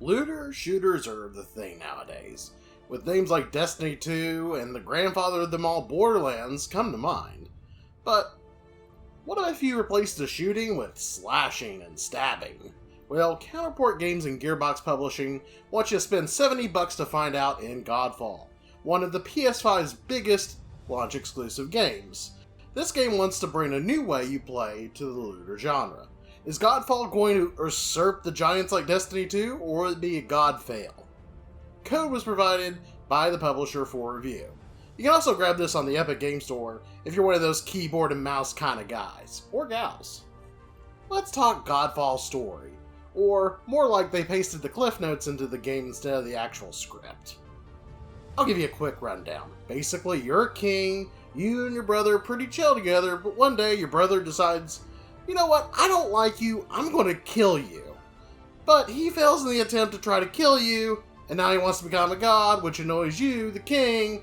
Looter shooters are the thing nowadays, with names like Destiny 2 and the grandfather of them all, Borderlands, come to mind. But what if you replaced the shooting with slashing and stabbing? Well, Counterport Games and Gearbox Publishing want you to spend $70 to find out in Godfall, one of the PS5's biggest launch-exclusive games. This game wants to bring a new way you play to the looter genre. Is Godfall going to usurp the giants like Destiny 2, or will it be a god fail? Code was provided by the publisher for review. You can also grab this on the Epic Game Store if you're one of those keyboard and mouse kind of guys, or gals. Let's talk Godfall's story, or more like they pasted the cliff notes into the game instead of the actual script. I'll give you a quick rundown. Basically, you're a king, you and your brother are pretty chill together, but one day your brother decides, you know what, I don't like you, I'm going to kill you. But he fails in the attempt to try to kill you, and now he wants to become a god, which annoys you, the king,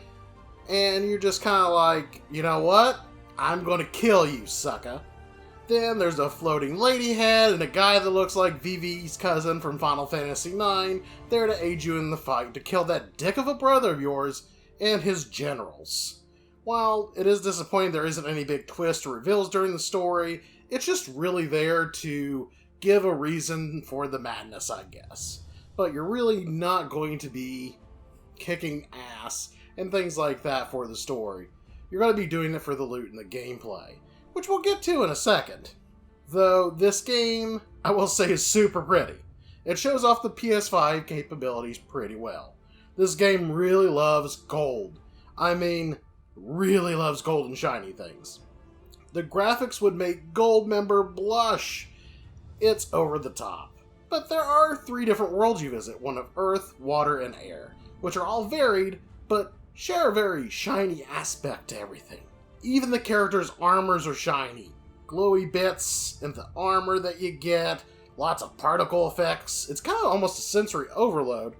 and you're just kind of like, you know what, I'm going to kill you, sucker. Then there's a floating lady head and a guy that looks like Vivi's cousin from Final Fantasy IX, there to aid you in the fight to kill that dick of a brother of yours and his generals. While it is disappointing there isn't any big twist or reveals during the story, it's just really there to give a reason for the madness, I guess. But you're really not going to be kicking ass and things like that for the story. You're going to be doing it for the loot and the gameplay, which we'll get to in a second. Though this game, I will say, is super pretty. It shows off the PS5 capabilities pretty well. This game really loves gold. I mean, really loves gold and shiny things. The graphics would make Goldmember blush. It's over the top. But there are 3 different worlds you visit, one of Earth, Water, and Air, which are all varied, but share a very shiny aspect to everything. Even the characters' armors are shiny. Glowy bits in the armor that you get, lots of particle effects. It's kind of almost a sensory overload,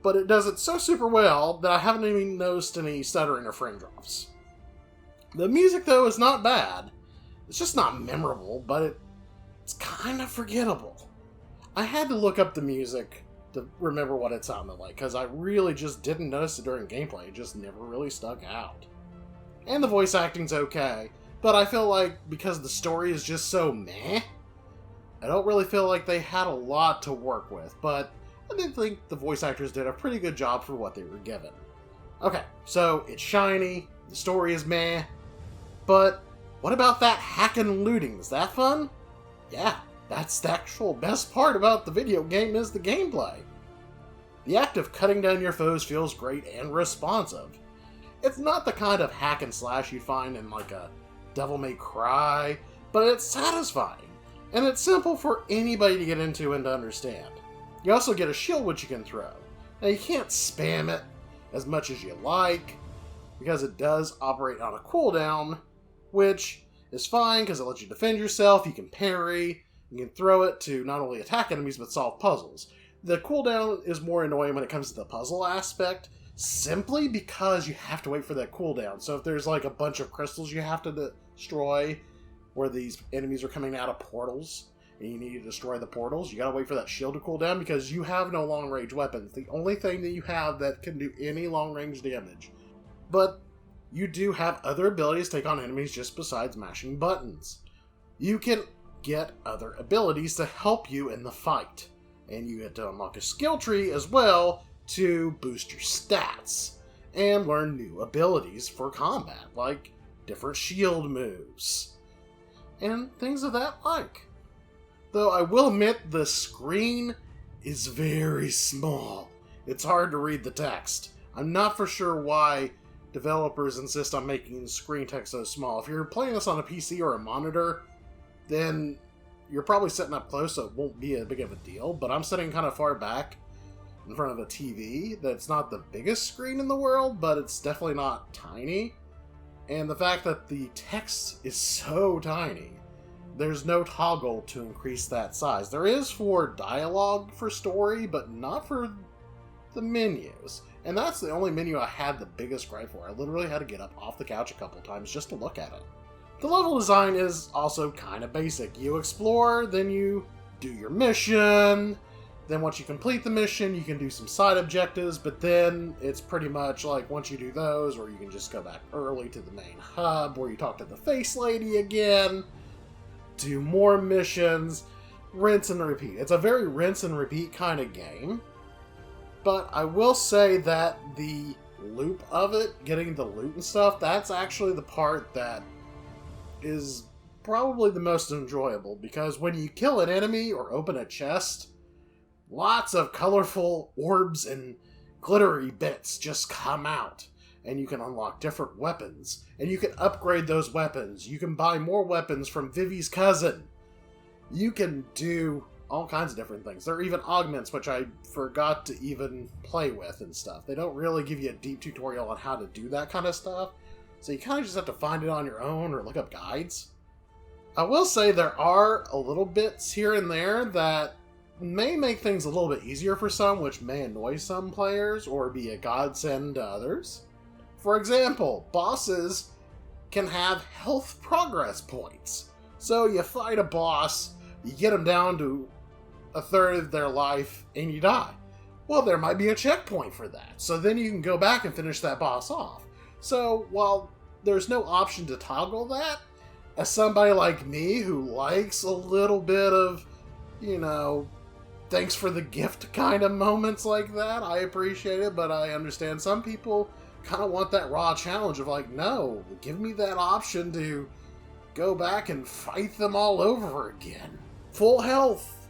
but it does it so super well that I haven't even noticed any stuttering or frame drops. The music, though, is not bad. It's just not memorable, but it's kind of forgettable. I had to look up the music to remember what it sounded like, because I really just didn't notice it during gameplay. It just never really stuck out. And the voice acting's okay, but I feel like because the story is just so meh, I don't really feel like they had a lot to work with, but I did think the voice actors did a pretty good job for what they were given. Okay, so it's shiny, the story is meh, but what about that hacking and looting? Is that fun? Yeah, that's the actual best part about the video game is the gameplay. The act of cutting down your foes feels great and responsive. It's not the kind of hack and slash you'd find in like a Devil May Cry, but it's satisfying, and it's simple for anybody to get into and to understand. You also get a shield which you can throw. Now you can't spam it as much as you like, because it does operate on a cooldown, which is fine because it lets you defend yourself, you can parry, you can throw it to not only attack enemies but solve puzzles. The cooldown is more annoying when it comes to the puzzle aspect, simply because you have to wait for that cooldown. So if there's like a bunch of crystals you have to destroy, where these enemies are coming out of portals, and you need to destroy the portals, you gotta wait for that shield to cool down because you have no long-range weapons. The only thing that you have that can do any long-range damage. But you do have other abilities to take on enemies just besides mashing buttons. You can get other abilities to help you in the fight. And you get to unlock a skill tree as well to boost your stats and learn new abilities for combat, like different shield moves and things of that like. Though I will admit the screen is very small. It's hard to read the text. I'm not for sure why developers insist on making the screen text so small. If you're playing this on a PC or a monitor, then you're probably sitting up close, so it won't be a big of a deal, but I'm sitting kind of far back in front of a TV that's not the biggest screen in the world, but it's definitely not tiny. And the fact that the text is so tiny, there's no toggle to increase that size. There is for dialogue for story, but not for the menus. And that's the only menu I had the biggest gripe for. I literally had to get up off the couch a couple times just to look at it. The level design is also kind of basic. You explore, then you do your mission, Then once you complete the mission, you can do some side objectives, but then it's pretty much like once you do those, or you can just go back early to the main hub, where you talk to the face lady again, do more missions, rinse and repeat. It's a very rinse and repeat kind of game, but I will say that the loop of it, getting the loot and stuff, that's actually the part that is probably the most enjoyable, because when you kill an enemy or open a chest, lots of colorful orbs and glittery bits just come out, and you can unlock different weapons, and you can upgrade those weapons. You can buy more weapons from Vivi's cousin. You can do all kinds of different things. There are even augments, which I forgot to even play with and stuff. They don't really give you a deep tutorial on how to do that kind of stuff, so you kind of just have to find it on your own or look up guides. I will say there are a little bits here and there that may make things a little bit easier for some, which may annoy some players or be a godsend to others. For example, bosses can have health progress points. So you fight a boss, you get them down to a third of their life, and you die. Well, there might be a checkpoint for that, so then you can go back and finish that boss off. So while there's no option to toggle that, as somebody like me who likes a little bit of, thanks for the gift kind of moments like that, I appreciate it, but I understand some people kind of want that raw challenge of like, no, give me that option to go back and fight them all over again. Full health.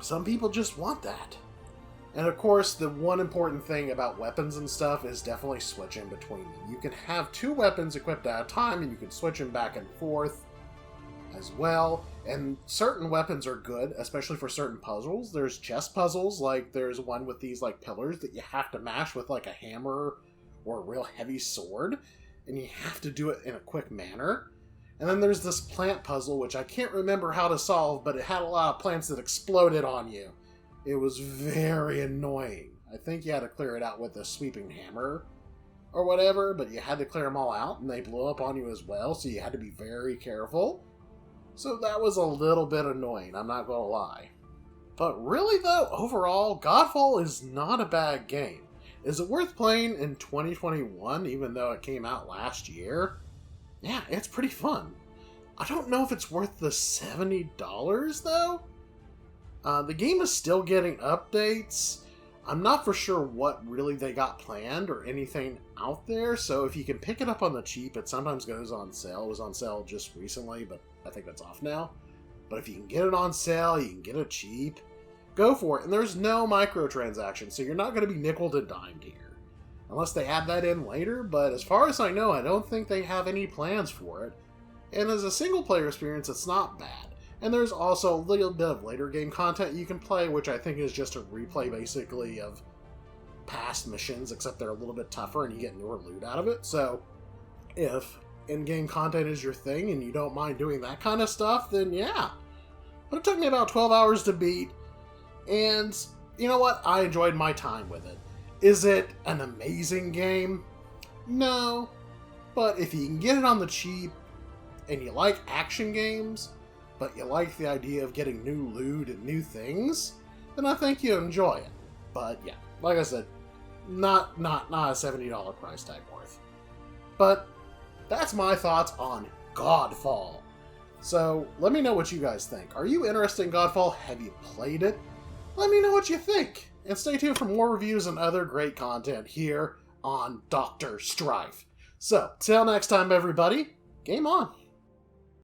Some people just want that. And of course, the one important thing about weapons and stuff is definitely switching between them. You can have 2 weapons equipped at a time, and you can switch them back and forth as well. And certain weapons are good, especially for certain puzzles. There's chest puzzles, like there's one with these like pillars that you have to mash with like a hammer or a real heavy sword, and you have to do it in a quick manner. And then there's this plant puzzle, which I can't remember how to solve, but it had a lot of plants that exploded on you. It was very annoying. I think you had to clear it out with a sweeping hammer or whatever, but you had to clear them all out, and they blew up on you as well, so you had to be very careful. So that was a little bit annoying, I'm not gonna lie. But really though, overall, Godfall is not a bad game. Is it worth playing in 2021, even though it came out last year? Yeah, it's pretty fun. I don't know if it's worth the $70 though. The game is still getting updates. I'm not for sure what really they got planned or anything out there, so if you can pick it up on the cheap, it sometimes goes on sale. It was on sale just recently, but I think that's off now. But if you can get it on sale, you can get it cheap, go for it. And there's no microtransactions, so you're not going to be nickeled and dimed here. Unless they add that in later, but as far as I know, I don't think they have any plans for it. And as a single-player experience, it's not bad. And there's also a little bit of later game content you can play, which I think is just a replay, basically, of past missions, except they're a little bit tougher and you get newer loot out of it. So, if in-game content is your thing and you don't mind doing that kind of stuff, then yeah. But it took me about 12 hours to beat, and you know what? I enjoyed my time with it. Is it an amazing game? No. But if you can get it on the cheap, and you like action games, but you like the idea of getting new loot and new things, then I think you'll enjoy it. But yeah, like I said, not a $70 price tag worth. But that's my thoughts on Godfall. So let me know what you guys think. Are you interested in Godfall? Have you played it? Let me know what you think. And stay tuned for more reviews and other great content here on Dr. Strife. So, till next time everybody, game on!